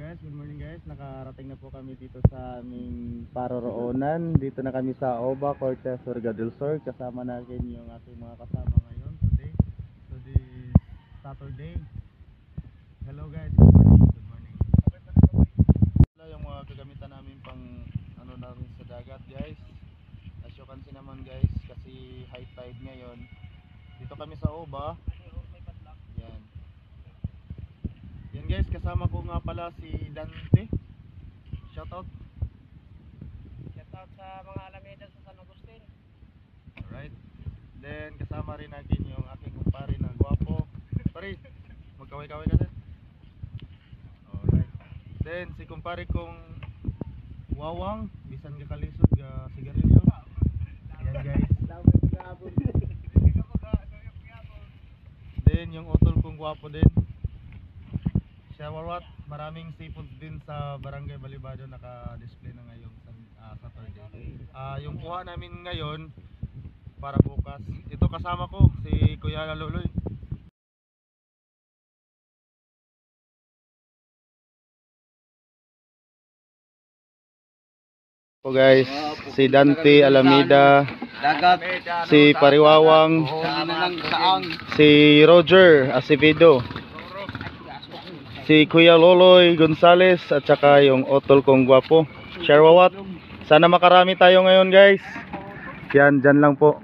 guys, good morning guys. Nakarating na po kami dito sa aming paroroonan. Dito na kami sa Oba, Cortez, Surigao del Sur. Kasama natin yung ating mga kasama ngayon today. Today is Saturday. Hello guys, good morning. Good morning. Wala yung mga kagamitan namin pang ano namin sa dagat guys. As you can see naman guys, kasi high tide ngayon. Dito kami sa Oba. Yan. Yan guys, kasama ko nga pala si Dante. Shoutout. Shoutout sa mga Alameda sa San Agustin. Alright. Then kasama rin natin yung aking kumpare na gwapo. Pare, magkaway-kaway ka din. Alright. Then si kumpare kong Wawang, bisan ka kalisod ga sigarilyo. Yan guys. Then yung utol kong gwapo din. Shawarwat, maraming seafood din sa Barangay Balibado naka-display na ngayong Saturday. Yung kuha namin ngayon para bukas. Ito kasama ko si Kuya Loloy. So guys, si Dante Alameda, si Pariwawang, si Roger Acevedo, si Kuya Loloy Gonzales at saka yung otol kong gwapo. Sharwawat. Sana makarami tayo ngayon guys. Yan, dyan lang po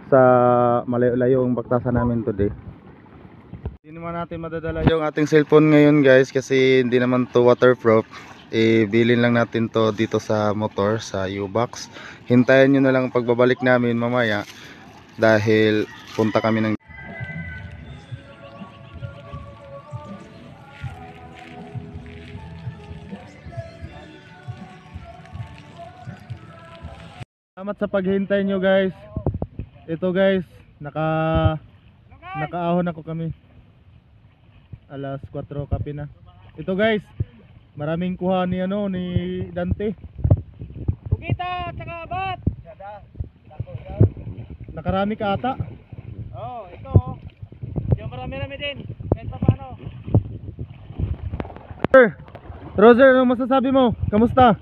sa malayo-layo ang baktasan namin today. Hindi naman natin madadala yung ating cellphone ngayon guys kasi hindi naman to waterproof. Bilin lang natin to dito sa motor, sa U-Box. Hintayin nyo na lang pagbabalik namin mamaya dahil punta kami ng Salamat sa paghintay nyo guys. Ito guys, nakaahon ako kami. Alas 4 kape na. Ito guys, maraming kuha ni Dante. Tugita at saka abat. Nakarami ka ata. Oh, ito oh. Yung marami-rami din. Kahit pa paano. Roger, ano masasabi mo? Kamusta?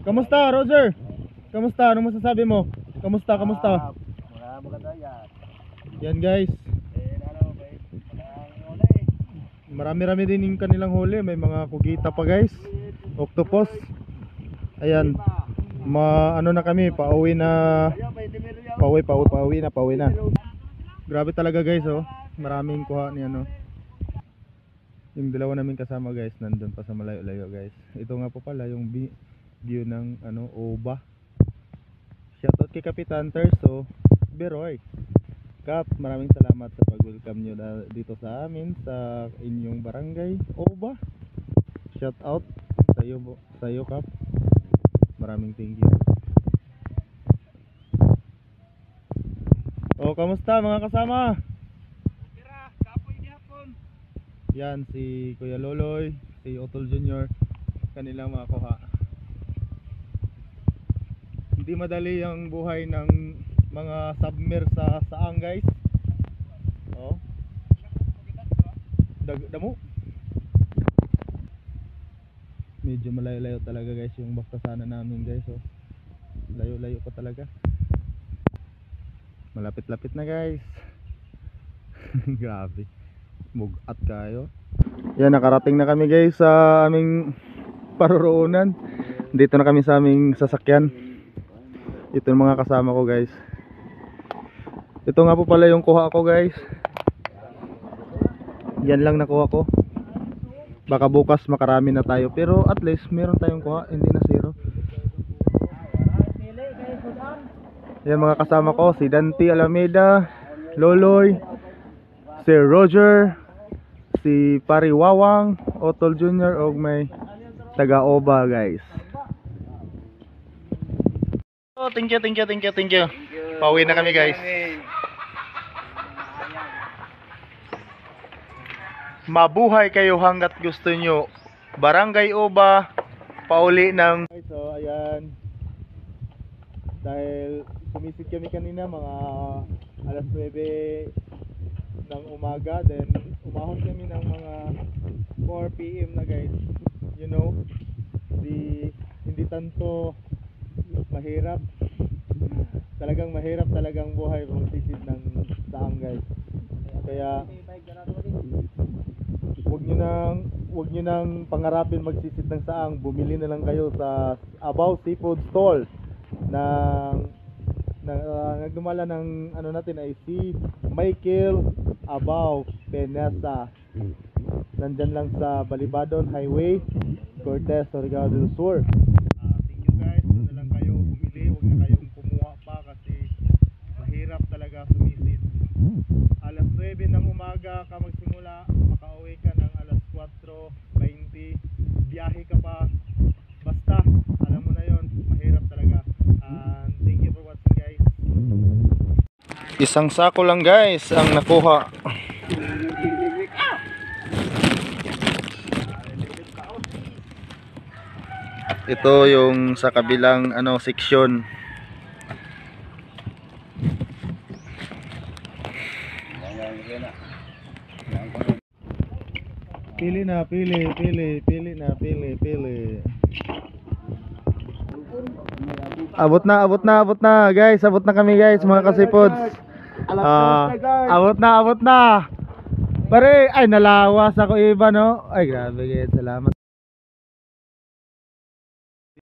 Kamusta, Roger? Kamusta? Ano masasabi mo? Kamusta? Maganda yan. Yan guys. Marami-rami din yung kanilang huli. May mga kugita pa guys. Octopus. Ayan. Ano na kami, pauwi na. Pauwi na. Grabe talaga guys oh. Maraming kuha ni Yung dalawa namin kasama guys, nandun pa sa malayo-layo guys. Ito nga po pala yung view ng Oba. Shoutout kay Kapitan Terso Beroy. Kap, maraming salamat sa pag-welcome nyo dito sa amin sa inyong barangay Oba. Shoutout sa iyo Kap. Maraming thank you. Oh, kamusta mga kasama? Tira, kapoy gihapon. Yan si Kuya Loloy, si Otol Jr. Kanilang mga kuha. Hindi madali ang buhay ng mga submer sa saang guys. Oh. Damo. Medyo malayo-layo talaga guys yung baktasanan namin guys oh. Layo-layo pa talaga. Malapit-lapit na guys. Grabe. Mugat kayo. Yan, nakarating na kami guys sa aming paroroonan. Dito na kami sa aming sasakyan. Ito yung mga kasama ko guys. Ito nga po pala yung kuha ko guys. Yan lang nakuha ko. Baka bukas makarami na tayo, pero at least meron tayong kuha, hindi na zero. Yan mga kasama ko, si Dante Alameda, Loloy, si Roger, si Pariwawang, Otol Jr. o may taga Oba guys. Oh, thank you. Pauwi na kami guys. Mabuhay kayo hanggat gusto nyo. Barangay Oba, pauli ng. So ayan. Dahil sumisid kami kanina mga alas 9 ng umaga, then umahon kami ng mga 4 PM na guys. You know, hindi tanto mahirap. Talagang mahirap talagang buhay kung magsisid ng saang guys. Kaya wag nyo nang pangarapin magsisid ng saang. Bumili na lang kayo sa Abaw Seafood Stall nagdumala ng ano natin ay si Michael Abaw Penasa. Nandyan lang sa Balibadon Highway, Cortez, Surigao del Sur. Thank you guys. Doon na lang kayo bumili. Huwag na kayong kumuha pa kasi mahirap talaga sumisid. Alas 9 ng umaga ka magsimula, makauwi ka ng alas 4:20. Biyahe ka pa. Basta, alam mo na yon, mahirap talaga. And thank you for watching guys. Isang sako lang guys ang nakuha. Ito yung sa kabilang section. Pili na, pili na. Abot na guys, abot na kami guys mga kasipods. Abot na. Pare, ay nalawas ako iba no. Ay grabe guys, salamat.